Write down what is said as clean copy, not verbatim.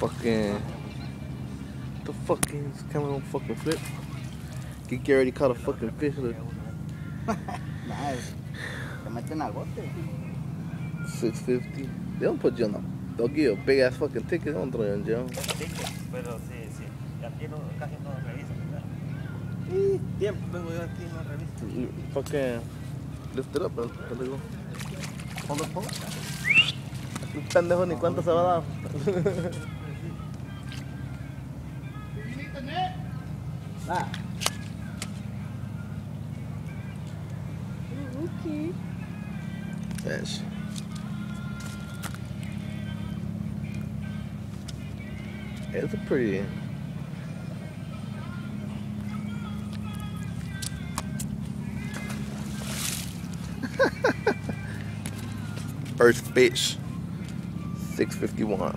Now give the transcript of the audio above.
Fucking. The fucking camera don't fucking flip. Kiki already caught a fucking fish. Look. Nah, te meten agote. 650. They don't put you on the. They'll give you a big ass fucking ticket. They don't throw you in jail. Pero sí. Aquí no, casi no revisan, ¿verdad? Sí, tiempo vengo yo aquí no reviso. Fucking lift it up, bro. Hold the pole. Un pendejo ni cuánto se va a dar. Ah. Okay. Fish. It's a pretty. First fish, 651.